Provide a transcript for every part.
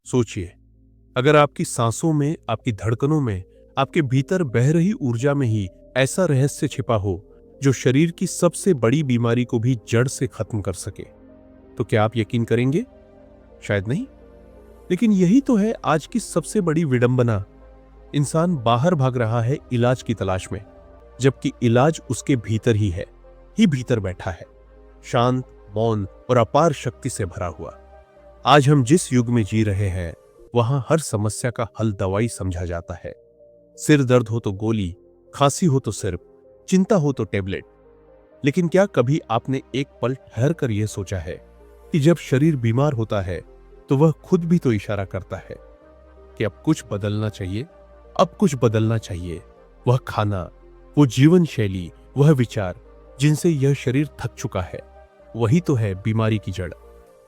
सोचिए, अगर आपकी सांसों में, आपकी धड़कनों में, आपके भीतर बह रही ऊर्जा में ही ऐसा रहस्य छिपा हो जो शरीर की सबसे बड़ी बीमारी को भी जड़ से खत्म कर सके, तो क्या आप यकीन करेंगे? शायद नहीं। लेकिन यही तो है आज की सबसे बड़ी विडंबना। इंसान बाहर भाग रहा है इलाज की तलाश में, जबकि इलाज उसके भीतर ही भीतर बैठा है, शांत, मौन और अपार शक्ति से भरा हुआ। आज हम जिस युग में जी रहे हैं, वहां हर समस्या का हल दवाई समझा जाता है। सिर दर्द हो तो गोली, खांसी हो तो सिरप, चिंता हो तो टेबलेट। लेकिन क्या कभी आपने एक पल ठहर कर यह सोचा है कि जब शरीर बीमार होता है तो वह खुद भी तो इशारा करता है कि अब कुछ बदलना चाहिए, अब कुछ बदलना चाहिए। वह खाना, वो जीवन शैली, वह विचार जिनसे यह शरीर थक चुका है, वही तो है बीमारी की जड़।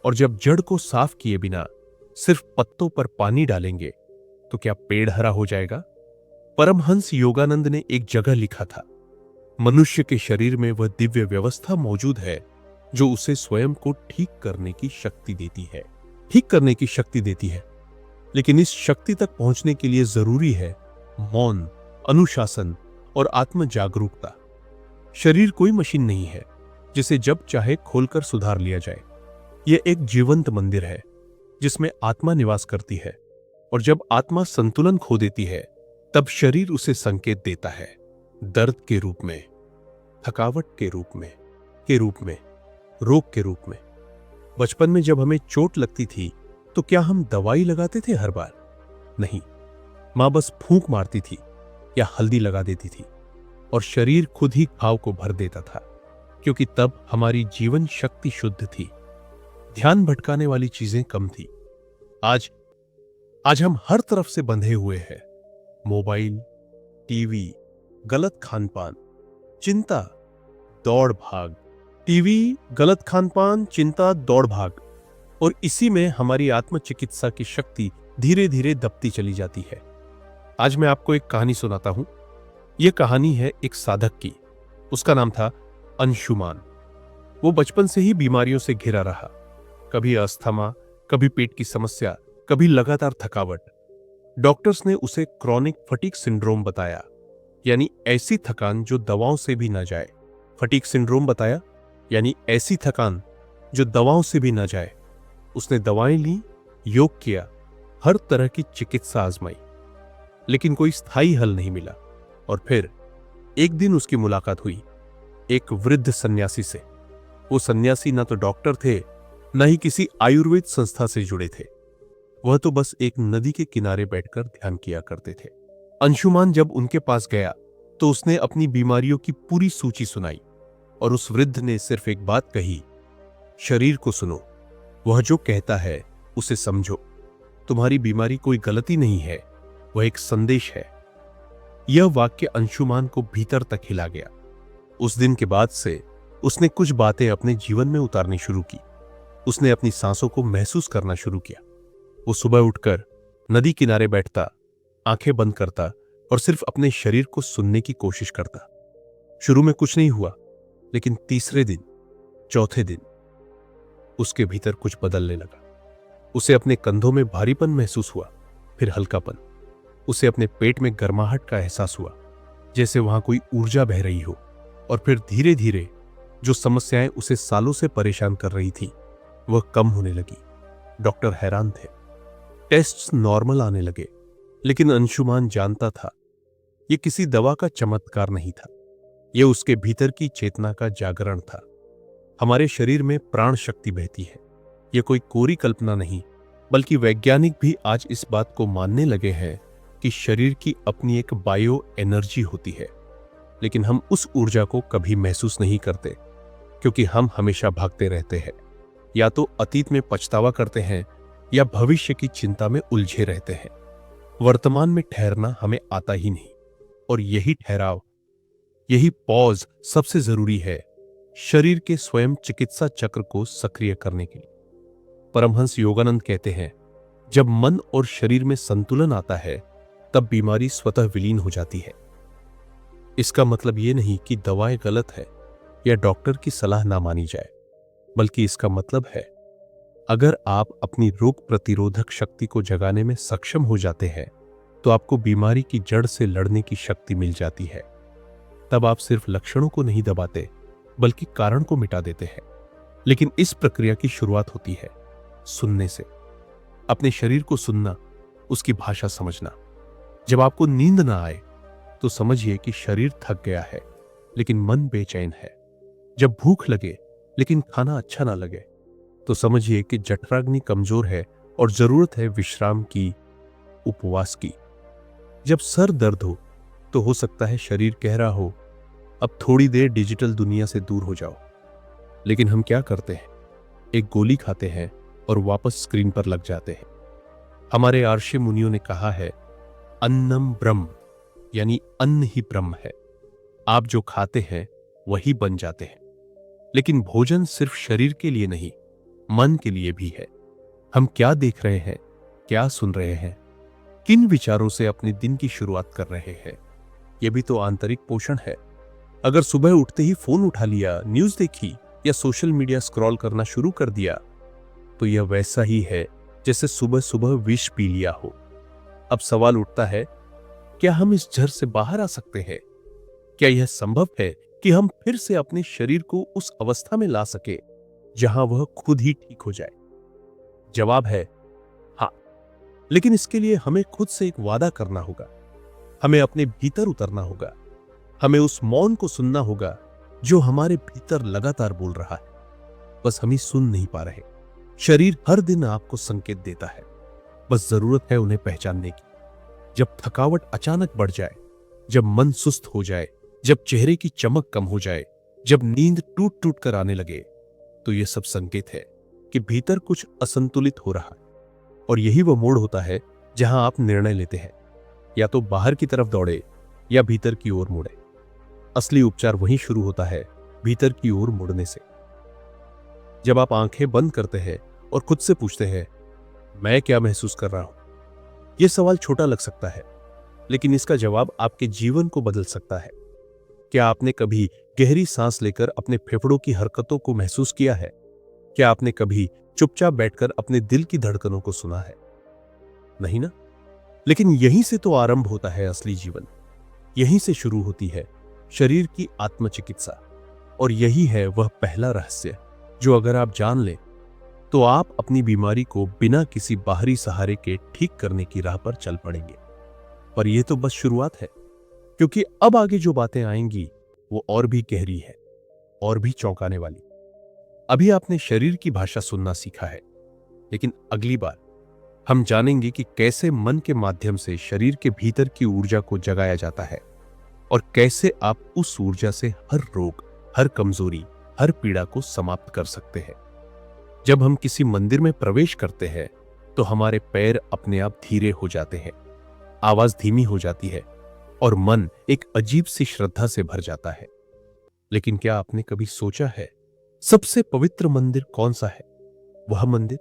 और जब जड़ को साफ किए बिना सिर्फ पत्तों पर पानी डालेंगे तो क्या पेड़ हरा हो जाएगा? परमहंस योगानंद ने एक जगह लिखा था, मनुष्य के शरीर में वह दिव्य व्यवस्था मौजूद है जो उसे स्वयं को ठीक करने की शक्ति देती है। लेकिन इस शक्ति तक पहुंचने के लिए जरूरी है मौन, अनुशासन और आत्म जागरूकता। शरीर कोई मशीन नहीं है जिसे जब चाहे खोलकर सुधार लिया जाए। यह एक जीवंत मंदिर है जिसमें आत्मा निवास करती है, और जब आत्मा संतुलन खो देती है तब शरीर उसे संकेत देता है, दर्द के रूप में, थकावट के रूप में, रोग के रूप में। बचपन में जब हमें चोट लगती थी तो क्या हम दवाई लगाते थे हर बार? नहीं, मां बस फूंक मारती थी या हल्दी लगा देती थी और शरीर खुद ही घाव को भर देता था, क्योंकि तब हमारी जीवन शक्ति शुद्ध थी, ध्यान भटकाने वाली चीजें कम थी। आज हम हर तरफ से बंधे हुए हैं, मोबाइल, टीवी, गलत खानपान, चिंता, दौड़ भाग, और इसी में हमारी आत्म चिकित्सा की शक्ति धीरे धीरे दबती चली जाती है। आज मैं आपको एक कहानी सुनाता हूं। यह कहानी है एक साधक की। उसका नाम था अंशुमान। वो बचपन से ही बीमारियों से घिरा रहा, कभी अस्थमा, कभी पेट की समस्या, कभी लगातार थकावट। डॉक्टर्स ने उसे क्रॉनिक फटीग सिंड्रोम बताया, यानी ऐसी थकान जो दवाओं से भी ना जाए। फटीग सिंड्रोम बताया यानी ऐसी थकान जो दवाओं से भी ना जाए। उसने दवाएं ली, योग किया, हर तरह की चिकित्सा आजमाई, लेकिन कोई स्थायी हल नहीं मिला। और फिर एक दिन उसकी मुलाकात हुई एक वृद्ध सन्यासी से। वो सन्यासी ना तो डॉक्टर थे, न ही किसी आयुर्वेद संस्था से जुड़े थे। वह तो बस एक नदी के किनारे बैठकर ध्यान किया करते थे। अंशुमान जब उनके पास गया तो उसने अपनी बीमारियों की पूरी सूची सुनाई, और उस वृद्ध ने सिर्फ एक बात कही, शरीर को सुनो, वह जो कहता है उसे समझो। तुम्हारी बीमारी कोई गलती नहीं है, वह एक संदेश है। यह वाक्य अंशुमान को भीतर तक हिला गया। उस दिन के बाद से उसने कुछ बातें अपने जीवन में उतारनी शुरू की। उसने अपनी सांसों को महसूस करना शुरू किया। वो सुबह उठकर नदी किनारे बैठता, आंखें बंद करता और सिर्फ अपने शरीर को सुनने की कोशिश करता। शुरू में कुछ नहीं हुआ, लेकिन तीसरे दिन, चौथे दिन उसके भीतर कुछ बदलने लगा। उसे अपने कंधों में भारीपन महसूस हुआ, फिर हल्कापन। उसे अपने पेट में गर्माहट का एहसास हुआ, जैसे वहां कोई ऊर्जा बह रही हो। और फिर धीरे धीरे जो समस्याएं उसे सालों से परेशान कर रही थी, वह कम होने लगी। डॉक्टर हैरान थे। टेस्ट्स नॉर्मल आने लगे, लेकिन अंशुमान जानता था यह किसी दवा का चमत्कार नहीं था, यह उसके भीतर की चेतना का जागरण था। हमारे शरीर में प्राण शक्ति बहती है। यह कोई कोरी कल्पना नहीं, बल्कि वैज्ञानिक भी आज इस बात को मानने लगे हैं कि शरीर की अपनी एक बायो एनर्जी होती है। लेकिन हम उस ऊर्जा को कभी महसूस नहीं करते, क्योंकि हम हमेशा भागते रहते हैं, या तो अतीत में पछतावा करते हैं या भविष्य की चिंता में उलझे रहते हैं। वर्तमान में ठहरना हमें आता ही नहीं, और यही ठहराव, यही पॉज सबसे जरूरी है शरीर के स्वयं चिकित्सा चक्र को सक्रिय करने के लिए। परमहंस योगानंद कहते हैं, जब मन और शरीर में संतुलन आता है तब बीमारी स्वतः विलीन हो जाती है। इसका मतलब यह नहीं कि दवाएं गलत है या डॉक्टर की सलाह ना मानी जाए, बल्कि इसका मतलब है अगर आप अपनी रोग प्रतिरोधक शक्ति को जगाने में सक्षम हो जाते हैं तो आपको बीमारी की जड़ से लड़ने की शक्ति मिल जाती है। तब आप सिर्फ लक्षणों को नहीं दबाते बल्कि कारण को मिटा देते हैं। लेकिन इस प्रक्रिया की शुरुआत होती है सुनने से। अपने शरीर को सुनना, उसकी भाषा समझना। जब आपको नींद ना आए तो समझिए कि शरीर थक गया है लेकिन मन बेचैन है। जब भूख लगे लेकिन खाना अच्छा ना लगे तो समझिए कि जठराग्नि कमजोर है और जरूरत है विश्राम की, उपवास की। जब सर दर्द हो तो हो सकता है शरीर कह रहा हो अब थोड़ी देर डिजिटल दुनिया से दूर हो जाओ। लेकिन हम क्या करते हैं? एक गोली खाते हैं और वापस स्क्रीन पर लग जाते हैं। हमारे आर्षि मुनियों ने कहा है अन्नम ब्रह्म, यानी अन्न ही ब्रह्म है। आप जो खाते हैं वही बन जाते हैं। लेकिन भोजन सिर्फ शरीर के लिए नहीं, मन के लिए भी है। हम क्या देख रहे हैं, क्या सुन रहे हैं, किन विचारों से अपने दिन की शुरुआत कर रहे हैं, यह भी तो आंतरिक पोषण है। अगर सुबह उठते ही फोन उठा लिया, न्यूज देखी या सोशल मीडिया स्क्रॉल करना शुरू कर दिया तो यह वैसा ही है जैसे सुबह सुबह विष पी लिया हो। अब सवाल उठता है, क्या हम इस झर से बाहर आ सकते हैं? क्या यह संभव है कि हम फिर से अपने शरीर को उस अवस्था में ला सके जहां वह खुद ही ठीक हो जाए? जवाब है हाँ। लेकिन इसके लिए हमें खुद से एक वादा करना होगा। हमें अपने भीतर उतरना होगा। हमें उस मौन को सुनना होगा जो हमारे भीतर लगातार बोल रहा है, बस हम ही सुन नहीं पा रहे। शरीर हर दिन आपको संकेत देता है, बस जरूरत है उन्हें पहचानने की। जब थकावट अचानक बढ़ जाए, जब मन सुस्त हो जाए, जब चेहरे की चमक कम हो जाए, जब नींद टूट टूट कर आने लगे, तो यह सब संकेत है कि भीतर कुछ असंतुलित हो रहा है। और यही वह मोड़ होता है जहां आप निर्णय लेते हैं, या तो बाहर की तरफ दौड़े या भीतर की ओर मुड़े। असली उपचार वहीं शुरू होता है, भीतर की ओर मुड़ने से। जब आप आंखें बंद करते हैं और खुद से पूछते हैं मैं क्या महसूस कर रहा हूं, यह सवाल छोटा लग सकता है, लेकिन इसका जवाब आपके जीवन को बदल सकता है। क्या आपने कभी गहरी सांस लेकर अपने फेफड़ों की हरकतों को महसूस किया है? क्या आपने कभी चुपचाप बैठकर अपने दिल की धड़कनों को सुना है? नहीं ना? लेकिन यहीं से तो आरंभ होता है असली जीवन। यहीं से शुरू होती है शरीर की आत्मचिकित्सा। और यही है वह पहला रहस्य जो अगर आप जान लें तो आप अपनी बीमारी को बिना किसी बाहरी सहारे के ठीक करने की राह पर चल पड़ेंगे। पर यह तो बस शुरुआत है, क्योंकि अब आगे जो बातें आएंगी वो और भी गहरी है, और भी चौंकाने वाली। अभी आपने शरीर की भाषा सुनना सीखा है, लेकिन अगली बार हम जानेंगे कि कैसे मन के माध्यम से शरीर के भीतर की ऊर्जा को जगाया जाता है और कैसे आप उस ऊर्जा से हर रोग, हर कमजोरी, हर पीड़ा को समाप्त कर सकते हैं। जब हम किसी मंदिर में प्रवेश करते हैं तो हमारे पैर अपने आप धीरे हो जाते हैं, आवाज धीमी हो जाती है और मन एक अजीब सी श्रद्धा से भर जाता है। लेकिन क्या आपने कभी सोचा है सबसे पवित्र मंदिर कौन सा है? वह मंदिर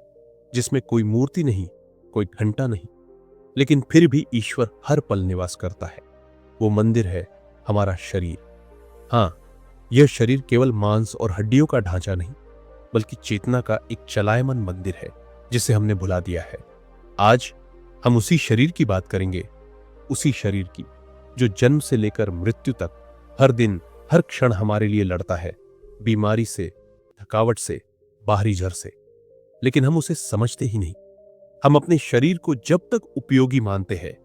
जिसमें कोई मूर्ति नहीं, कोई घंटा नहीं, लेकिन फिर भी ईश्वर हर पल निवास करता है। वो मंदिर है हमारा शरीर। हां, यह शरीर केवल मांस और हड्डियों का ढांचा नहीं, बल्कि चेतना का एक चलायमान मंदिर है जिसे हमने भुला दिया है। आज हम उसी शरीर की बात करेंगे, उसी शरीर की जो जन्म से लेकर मृत्यु तक हर दिन, हर क्षण हमारे लिए लड़ता है, बीमारी से, थकावट से, बाहरी जर से। लेकिन हम उसे समझते ही नहीं। हम अपने शरीर को जब तक उपयोगी मानते हैं,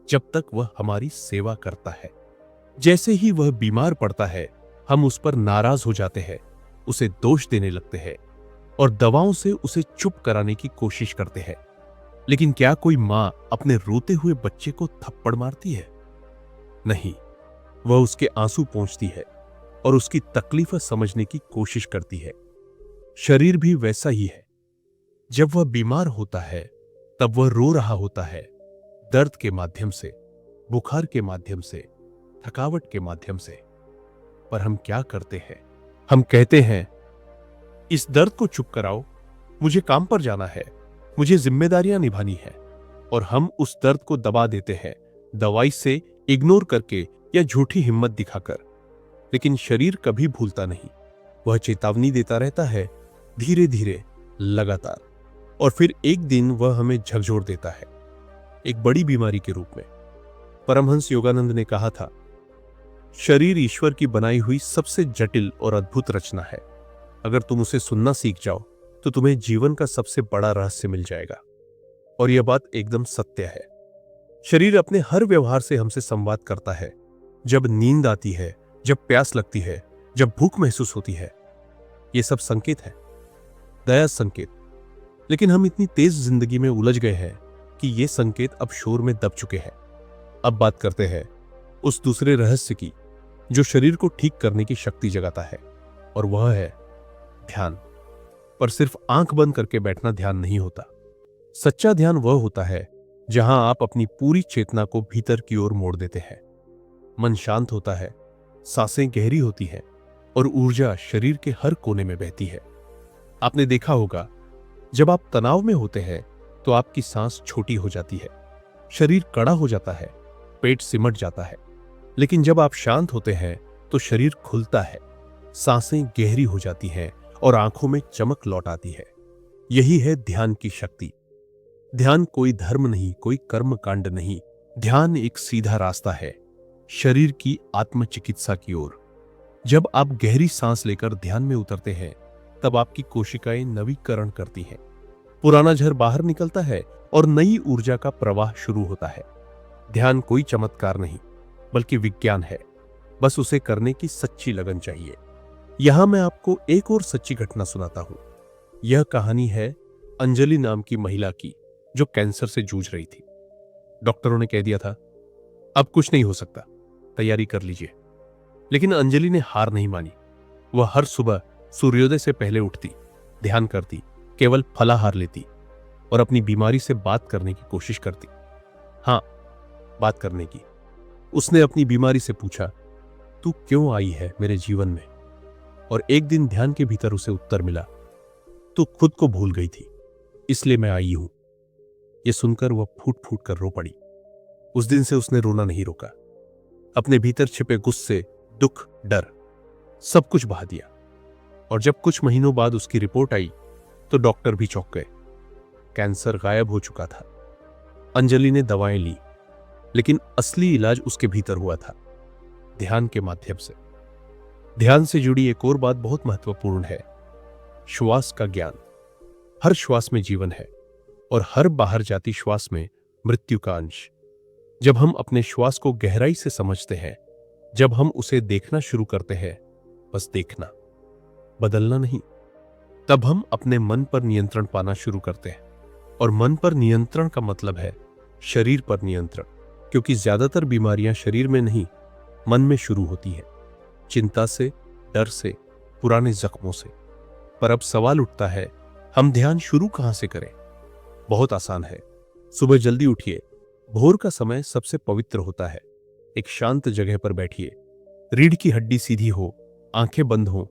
जब तक वह हमारी सेवा करता है। जैसे ही वह बीमार पड़ता है, हम उस पर नाराज हो जाते हैं, उसे दोष देने लगते हैं और दवाओं से उसे चुप कराने की कोशिश करते हैं। लेकिन क्या कोई मां अपने रोते हुए बच्चे को थप्पड़ मारती है? नहीं, वह उसके आंसू पोंछती है और उसकी तकलीफ समझने की कोशिश करती है। शरीर भी वैसा ही है। जब वह बीमार होता है तब वह रो रहा होता है, दर्द के माध्यम से, बुखार के माध्यम से, थकावट के माध्यम से। पर हम क्या करते हैं? हम कहते हैं इस दर्द को चुप कराओ, मुझे काम पर जाना है, मुझे जिम्मेदारियां निभानी है। और हम उस दर्द को दबा देते हैं, दवाई से, इग्नोर करके या झूठी हिम्मत दिखाकर। लेकिन शरीर कभी भूलता नहीं। वह चेतावनी देता रहता है, धीरे धीरे, लगातार। और फिर एक दिन वह हमें झकझोर देता है, एक बड़ी बीमारी के रूप में। परमहंस योगानंद ने कहा था, शरीर ईश्वर की बनाई हुई सबसे जटिल और अद्भुत रचना है। अगर तुम उसे सुनना सीख जाओ तो तुम्हें जीवन का सबसे बड़ा रहस्य मिल जाएगा। और यह बात एकदम सत्य है। शरीर अपने हर व्यवहार से हमसे संवाद करता है। जब नींद आती है, जब प्यास लगती है, जब भूख महसूस होती है, ये सब संकेत है, दया संकेत। लेकिन हम इतनी तेज जिंदगी में उलझ गए हैं कि ये संकेत अब शोर में दब चुके हैं। अब बात करते हैं उस दूसरे रहस्य की जो शरीर को ठीक करने की शक्ति जगाता है, और वह है ध्यान। पर सिर्फ आंख बंद करके बैठना ध्यान नहीं होता। सच्चा ध्यान वह होता है जहां आप अपनी पूरी चेतना को भीतर की ओर मोड़ देते हैं। मन शांत होता है, सांसें गहरी होती हैं और ऊर्जा शरीर के हर कोने में बहती है। आपने देखा होगा, जब आप तनाव में होते हैं तो आपकी सांस छोटी हो जाती है, शरीर कड़ा हो जाता है, पेट सिमट जाता है। लेकिन जब आप शांत होते हैं तो शरीर खुलता है, सांसें गहरी हो जाती हैं और आंखों में चमक लौट आती है। यही है ध्यान की शक्ति। ध्यान कोई धर्म नहीं, कोई कर्म कांड नहीं। ध्यान एक सीधा रास्ता है शरीर की आत्म चिकित्सा की ओर। जब आप गहरी सांस लेकर ध्यान में उतरते हैं तब आपकी कोशिकाएं नवीकरण करती हैं, पुराना जहर बाहर निकलता है और नई ऊर्जा का प्रवाह शुरू होता है। ध्यान कोई चमत्कार नहीं बल्कि विज्ञान है, बस उसे करने की सच्ची लगन चाहिए। यहां मैं आपको एक और सच्ची घटना सुनाता हूं। यह कहानी है अंजलि नाम की महिला की, जो कैंसर से जूझ रही थी। डॉक्टरों ने कह दिया था, अब कुछ नहीं हो सकता, तैयारी कर लीजिए। लेकिन अंजलि ने हार नहीं मानी। वह हर सुबह सूर्योदय से पहले उठती, ध्यान करती, केवल फलाहार लेती और अपनी बीमारी से बात करने की कोशिश करती। हां, बात करने की। उसने अपनी बीमारी से पूछा, तू क्यों आई है मेरे जीवन में? और एक दिन ध्यान के भीतर उसे उत्तर मिला, तू खुद को भूल गई थी, इसलिए मैं आई हूं। यह सुनकर वह फूट फूट कर रो पड़ी। उस दिन से उसने रोना नहीं रोका। अपने भीतर छिपे गुस्से, दुख, डर सब कुछ बहा दिया। और जब कुछ महीनों बाद उसकी रिपोर्ट आई तो डॉक्टर भी चौंक गए। कैंसर गायब हो चुका था। अंजलि ने दवाएं ली, लेकिन असली इलाज उसके भीतर हुआ था, ध्यान के माध्यम से। ध्यान से जुड़ी एक और बात बहुत महत्वपूर्ण है, श्वास का ज्ञान। हर श्वास में जीवन है और हर बाहर जाती श्वास में मृत्यु का अंश। जब हम अपने श्वास को गहराई से समझते हैं, जब हम उसे देखना शुरू करते हैं, बस देखना, बदलना नहीं, तब हम अपने मन पर नियंत्रण पाना शुरू करते हैं। और मन पर नियंत्रण का मतलब है शरीर पर नियंत्रण, क्योंकि ज्यादातर बीमारियां शरीर में नहीं, मन में शुरू होती है, चिंता से, डर से, पुराने जख्मों से। पर अब सवाल उठता है, हम ध्यान शुरू कहां से करें? बहुत आसान है। सुबह जल्दी उठिए। भोर का समय सबसे पवित्र होता है। एक शांत जगह पर बैठिए, रीढ़ की हड्डी सीधी हो, आंखें बंद हो।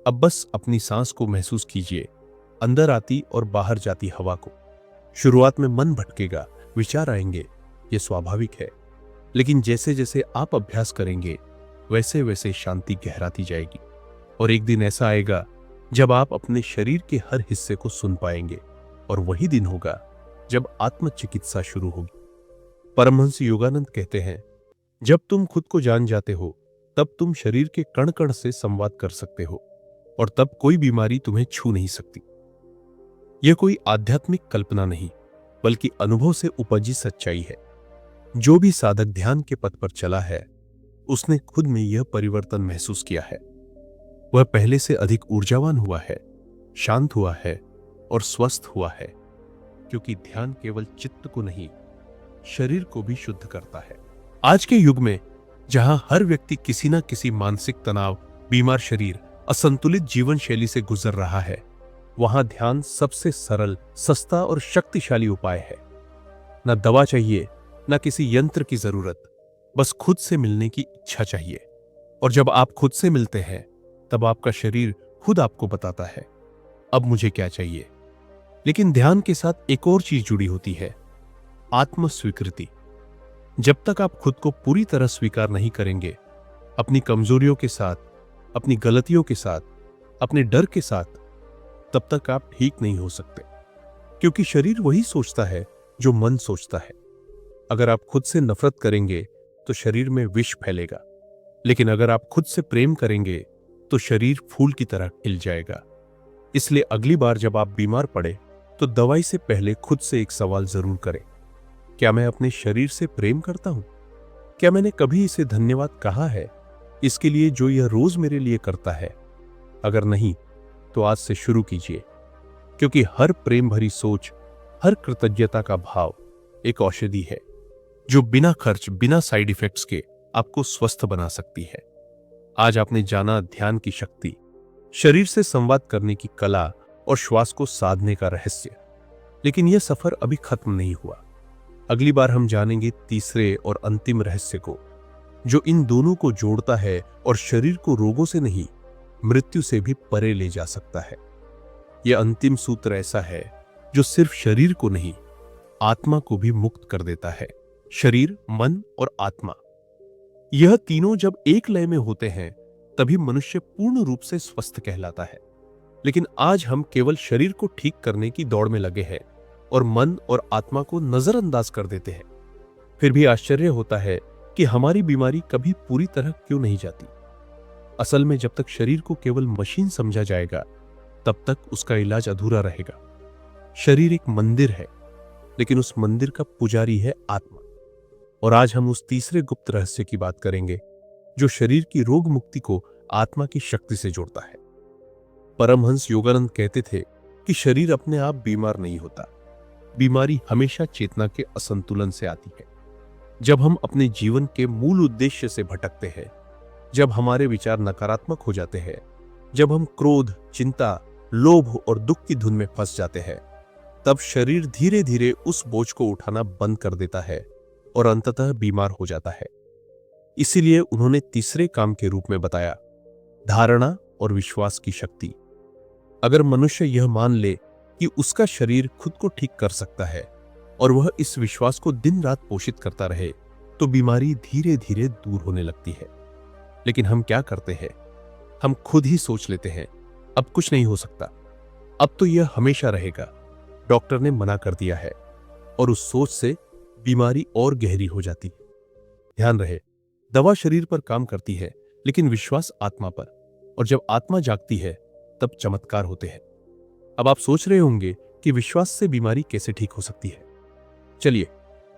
अब बस अपनी सांस को महसूस कीजिए, अंदर आती और बाहर जाती हवा को। शुरुआत में मन भटकेगा, विचार आएंगे, ये स्वाभाविक है। लेकिन जैसे जैसे आप अभ्यास करेंगे वैसे वैसे शांति गहराती जाएगी। और एक दिन ऐसा आएगा जब आप अपने शरीर के हर हिस्से को सुन पाएंगे, और वही दिन होगा जब आत्म चिकित्सा शुरू होगी। परमहंस योगानंद कहते हैं, जब तुम खुद को जान जाते हो तब तुम शरीर के कण कण से संवाद कर सकते हो, और तब कोई बीमारी तुम्हें छू नहीं सकती। यह कोई आध्यात्मिक कल्पना नहीं बल्कि अनुभव से उपजी सच्चाई है। जो भी साधक ध्यान के पथ पर चला है उसने खुद में यह परिवर्तन महसूस किया है। वह पहले से अधिक ऊर्जावान हुआ है, शांत हुआ है और स्वस्थ हुआ है, क्योंकि ध्यान केवल चित्त को नहीं, शरीर को भी शुद्ध करता है। आज के युग में जहां हर व्यक्ति किसी न किसी मानसिक तनाव, बीमार शरीर, असंतुलित जीवन शैली से गुजर रहा है, वहां ध्यान सबसे सरल, सस्ता और शक्तिशाली उपाय है। न दवा चाहिए, न किसी यंत्र की जरूरत, बस खुद से मिलने की इच्छा चाहिए। और जब आप खुद से मिलते हैं तब आपका शरीर खुद आपको बताता है, अब मुझे क्या चाहिए। लेकिन ध्यान के साथ एक और चीज जुड़ी होती है, आत्म स्वीकृति। जब तक आप खुद को पूरी तरह स्वीकार नहीं करेंगे, अपनी कमजोरियों के साथ, अपनी गलतियों के साथ, अपने डर के साथ, तब तक आप ठीक नहीं हो सकते। क्योंकि शरीर वही सोचता है जो मन सोचता है। अगर आप खुद से नफरत करेंगे तो शरीर में विष फैलेगा, लेकिन अगर आप खुद से प्रेम करेंगे तो शरीर फूल की तरह खिल जाएगा। इसलिए अगली बार जब आप बीमार पड़े तो दवाई से पहले खुद से एक सवाल जरूर करें, क्या मैं अपने शरीर से प्रेम करता हूं? क्या मैंने कभी इसे धन्यवाद कहा है इसके लिए जो यह रोज मेरे लिए करता है? अगर नहीं तो आज से शुरू कीजिए, क्योंकि हर प्रेम भरी सोच, हर कृतज्ञता का भाव एक औषधि है जो बिना खर्च, बिना साइड इफेक्ट्स के आपको स्वस्थ बना सकती है। आज आपने जाना ध्यान की शक्ति, शरीर से संवाद करने की कला और श्वास को साधने का रहस्य। लेकिन यह सफर अभी खत्म नहीं हुआ। अगली बार हम जानेंगे तीसरे और अंतिम रहस्य को, जो इन दोनों को जोड़ता है और शरीर को रोगों से नहीं, मृत्यु से भी परे ले जा सकता है। यह अंतिम सूत्र ऐसा है जो सिर्फ शरीर को नहीं, आत्मा को भी मुक्त कर देता है। शरीर, मन और आत्मा, यह तीनों जब एक लय में होते हैं तभी मनुष्य पूर्ण रूप से स्वस्थ कहलाता है। लेकिन आज हम केवल शरीर को ठीक करने की दौड़ में लगे हैं और मन और आत्मा को नजरअंदाज कर देते हैं। फिर भी आश्चर्य होता है कि हमारी बीमारी कभी पूरी तरह क्यों नहीं जाती। असल में जब तक शरीर को केवल मशीन समझा जाएगा तब तक उसका इलाज अधूरा रहेगा। शरीर एक मंदिर है, लेकिन उस मंदिर का पुजारी है आत्मा। और आज हम उस तीसरे गुप्त रहस्य की बात करेंगे जो शरीर की रोग मुक्ति को आत्मा की शक्ति से जोड़ता है। परमहंस योगानंद कहते थे कि शरीर अपने आप बीमार नहीं होता, बीमारी हमेशा चेतना के असंतुलन से आती है। जब हम अपने जीवन के मूल उद्देश्य से भटकते हैं, जब हमारे विचार नकारात्मक हो जाते हैं, जब हम क्रोध, चिंता, लोभ और दुख की धुन में फंस जाते हैं, तब शरीर धीरे धीरे उस बोझ को उठाना बंद कर देता है और अंततः बीमार हो जाता है। इसीलिए उन्होंने तीसरे काम के रूप में बताया, धारणा और विश्वास की शक्ति। अगर मनुष्य यह मान ले कि उसका शरीर खुद को ठीक कर सकता है और वह इस विश्वास को दिन रात पोषित करता रहे, तो बीमारी धीरे धीरे दूर होने लगती है। लेकिन हम क्या करते हैं? हम खुद ही सोच लेते हैं, अब कुछ नहीं हो सकता, अब तो यह हमेशा रहेगा, डॉक्टर ने मना कर दिया है, और उस सोच से बीमारी और गहरी हो जाती है। ध्यान रहे, दवा शरीर पर काम करती है, लेकिन विश्वास आत्मा पर, और जब आत्मा जागती है तब चमत्कार होते हैं। अब आप सोच रहे होंगे कि विश्वास से बीमारी कैसे ठीक हो सकती है। चलिए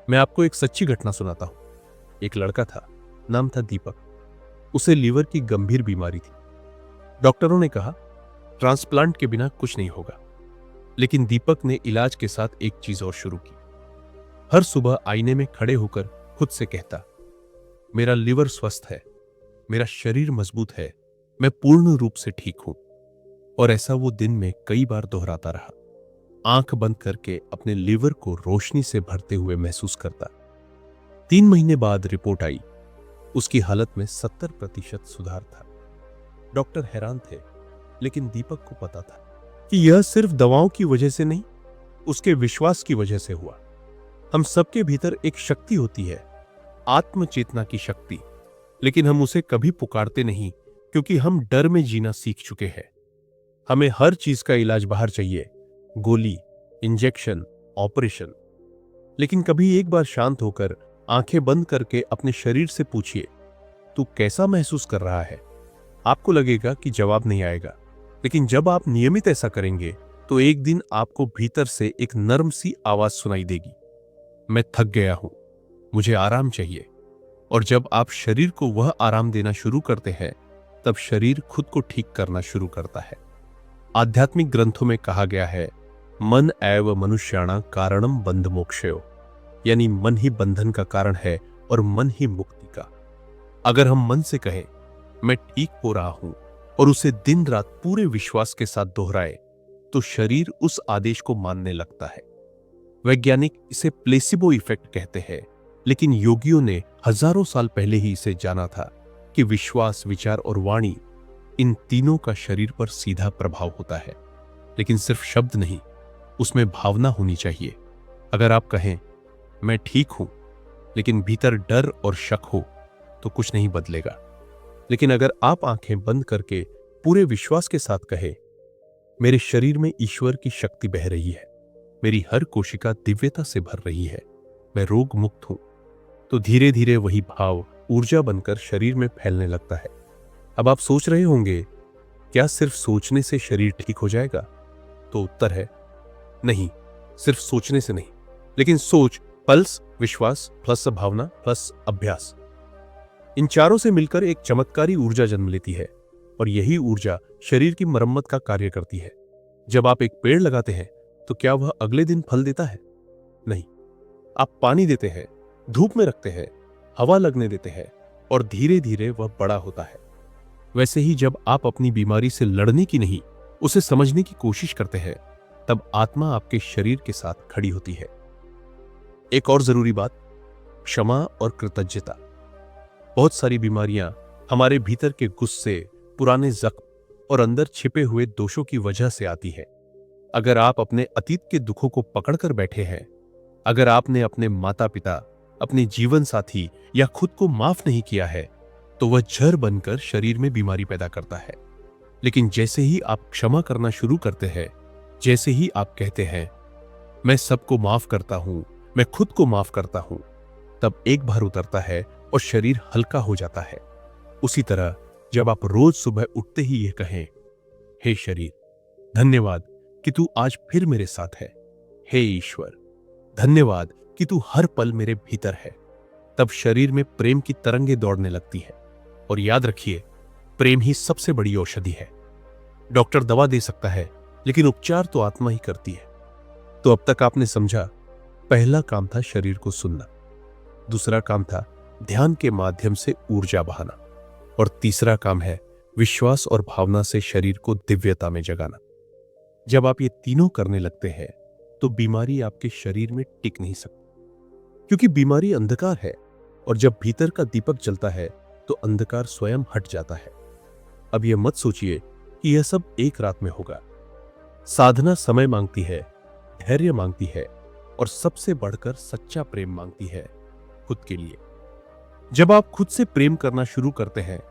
मैं आपको एक सच्ची घटना सुनाता हूं। एक लड़का था, नाम था दीपक। उसे लीवर की गंभीर बीमारी थी। डॉक्टरों ने कहा ट्रांसप्लांट के बिना कुछ नहीं होगा। लेकिन दीपक ने इलाज के साथ एक चीज और शुरू की। हर सुबह आईने में खड़े होकर खुद से कहता, मेरा लीवर स्वस्थ है, मेरा शरीर मजबूत है, मैं पूर्ण रूप से ठीक हूं। और ऐसा वो दिन में कई बार दोहराता रहा। आंख बंद करके अपने लीवर को रोशनी से भरते हुए महसूस करता। 3 महीने बाद रिपोर्ट आई, उसकी हालत में 70% सुधार था। डॉक्टर हैरान थे, लेकिन दीपक को पता था कि यह सिर्फ दवाओं की वजह से नहीं, उसके विश्वास की वजह से हुआ। हम सबके भीतर एक शक्ति होती है, आत्मचेतना की शक्ति, लेकिन हम उसे कभी पुकारते नहीं क्योंकि हम डर में जीना सीख चुके हैं। हमें हर चीज का इलाज बाहर चाहिए, गोली, इंजेक्शन, ऑपरेशन। लेकिन कभी एक बार शांत होकर आंखें बंद करके अपने शरीर से पूछिए, तू कैसा महसूस कर रहा है? आपको लगेगा कि जवाब नहीं आएगा, लेकिन जब आप नियमित ऐसा करेंगे तो एक दिन आपको भीतर से एक नर्म सी आवाज सुनाई देगी, मैं थक गया हूं, मुझे आराम चाहिए। और जब आप शरीर को वह आराम देना शुरू करते हैं, तब शरीर खुद को ठीक करना शुरू करता है। आध्यात्मिक ग्रंथों में कहा गया है, मन एव मनुष्याणां कारणम बंध मोक्षयो, यानी मन ही बंधन का कारण है और मन ही मुक्ति का। अगर हम मन से कहें मैं ठीक हो रहा हूं और उसे दिन रात पूरे विश्वास के साथ दोहराए, तो शरीर उस आदेश को मानने लगता है। वैज्ञानिक इसे प्लेसिबो इफेक्ट कहते हैं, लेकिन योगियों ने हजारों साल पहले ही इसे जाना था कि विश्वास, विचार और वाणी, इन तीनों का शरीर पर सीधा प्रभाव होता है। लेकिन सिर्फ शब्द नहीं, उसमें भावना होनी चाहिए। अगर आप कहें मैं ठीक हूं, लेकिन भीतर डर और शक हो, तो कुछ नहीं बदलेगा। लेकिन अगर आप आंखें बंद करके पूरे विश्वास के साथ कहें, मेरे शरीर में ईश्वर की शक्ति बह रही है, मेरी हर कोशिका दिव्यता से भर रही है, मैं रोग मुक्त हूं, तो धीरे धीरे वही भाव ऊर्जा बनकर शरीर में फैलने लगता है। अब आप सोच रहे होंगे, क्या सिर्फ सोचने से शरीर ठीक हो जाएगा? तो उत्तर है नहीं, सिर्फ सोचने से नहीं, लेकिन सोच, पल्स, विश्वास प्लस भावना प्लस अभ्यास, इन चारों से मिलकर एक चमत्कारी ऊर्जा जन्म लेती है। और यही ऊर्जा शरीर की मरम्मत का कार्य करती है। जब आप एक पेड़ लगाते हैं तो क्या वह अगले दिन फल देता है? नहीं। आप पानी देते हैं, धूप में रखते हैं, हवा लगने देते हैं और धीरे धीरे वह बड़ा होता है। वैसे ही जब आप अपनी बीमारी से लड़ने की नहीं, उसे समझने की कोशिश करते हैं, तब आत्मा आपके शरीर के साथ खड़ी होती है। एक और जरूरी बात, क्षमा और कृतज्ञता। बहुत सारी बीमारियां हमारे भीतर के गुस्से, पुराने जख्म और अंदर छिपे हुए दोषों की वजह से आती है। अगर आप अपने अतीत के दुखों को पकड़कर बैठे हैं, अगर आपने अपने माता पिता, अपने जीवन साथी या खुद को माफ नहीं किया है, तो वह जड़ बनकर शरीर में बीमारी पैदा करता है। लेकिन जैसे ही आप क्षमा करना शुरू करते हैं, जैसे ही आप कहते हैं मैं सबको माफ करता हूं, मैं खुद को माफ करता हूं, तब एक भार उतरता है और शरीर हल्का हो जाता है। उसी तरह जब आप रोज सुबह उठते ही यह कहें, हे शरीर, धन्यवाद कि तू आज फिर मेरे साथ है। हे ईश्वर, धन्यवाद कि तू हर पल मेरे भीतर है। तब शरीर में प्रेम की तरंगें दौड़ने लगती है। और याद रखिए, प्रेम ही सबसे बड़ी औषधि है। डॉक्टर दवा दे सकता है, लेकिन उपचार तो आत्मा ही करती है। तो अब तक आपने समझा, पहला काम था शरीर को सुनना, दूसरा काम था ध्यान के माध्यम से ऊर्जा बहाना, और तीसरा काम है विश्वास और भावना से शरीर को दिव्यता में जगाना। जब आप ये तीनों करने लगते हैं तो बीमारी आपके शरीर में टिक नहीं सकती, क्योंकि बीमारी अंधकार है और जब भीतर का दीपक जलता है तो अंधकार स्वयं हट जाता है। अब यह मत सोचिए कि यह सब एक रात में होगा। साधना समय मांगती है, धैर्य मांगती है और सबसे बढ़कर सच्चा प्रेम मांगती है, खुद के लिए। जब आप खुद से प्रेम करना शुरू करते हैं,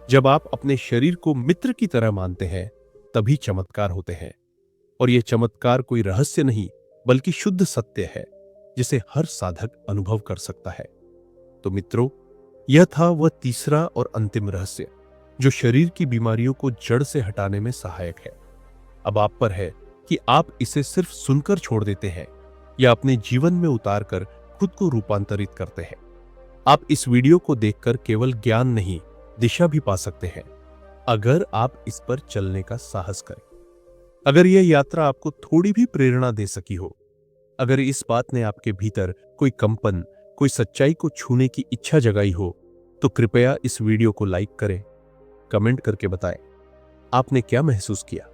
जब आप अपने शरीर को मित्र की तरह मानते हैं, तभी चमत्कार होते हैं। और यह चमत्कार कोई रहस्य नहीं, बल्कि शुद्ध सत्य है, जिसे हर साधक अनुभव कर सकता है। तो मित्रों, यह था वह तीसरा और अंतिम रहस्य, जो शरीर की बीमारियों को जड़ से हटाने में सहायक है। अब आप पर है कि आप इसे सिर्फ सुनकर छोड़ देते हैं या अपने जीवन में उतारकर खुद को रूपांतरित करते हैं। आप इस वीडियो को देखकर केवल ज्ञान नहीं, दिशा भी पा सकते हैं, अगर आप इस पर चलने का साहस करें। अगर यह यात्रा आपको थोड़ी भी प्रेरणा दे सकी हो, अगर इस बात ने आपके भीतर कोई कंपन, कोई सच्चाई को छूने की इच्छा जगाई हो, तो कृपया इस वीडियो को लाइक करें, कमेंट करके बताएं आपने क्या महसूस किया।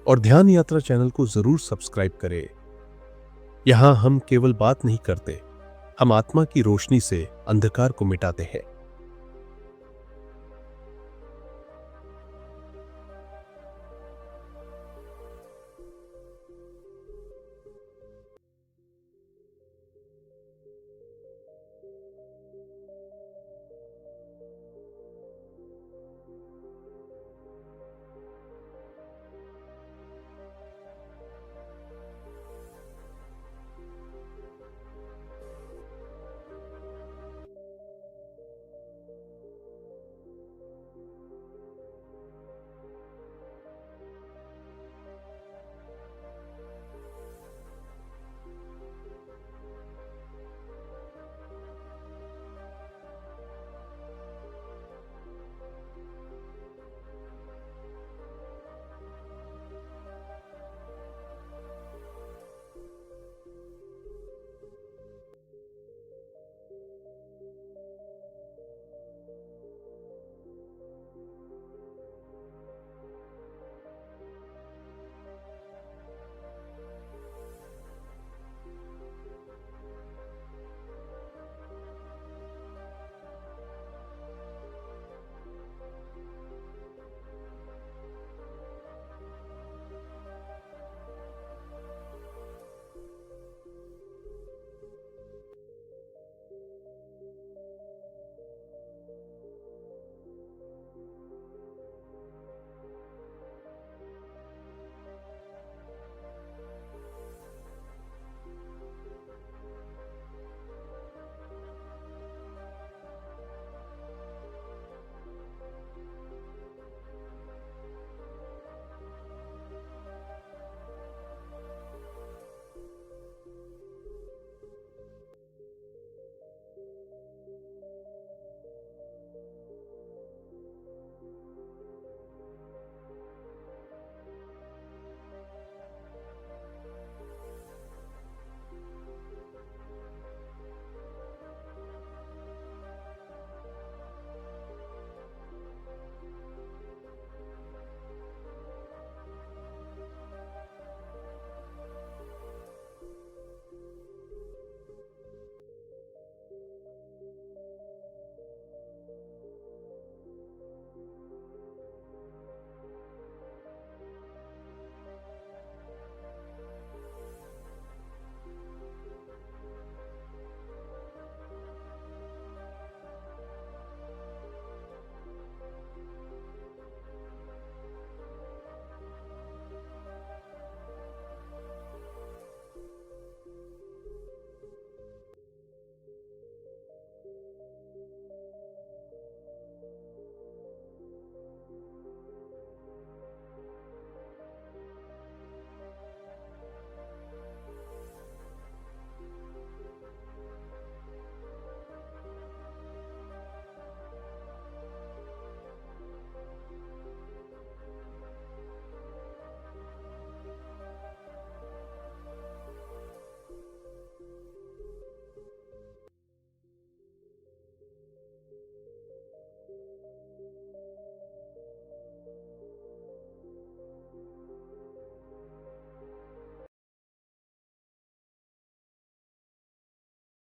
और ध्यान यात्रा चैनल को जरूर सब्सक्राइब करें। यहां हम केवल बात नहीं करते, हम आत्मा की रोशनी से अंधकार को मिटाते हैं।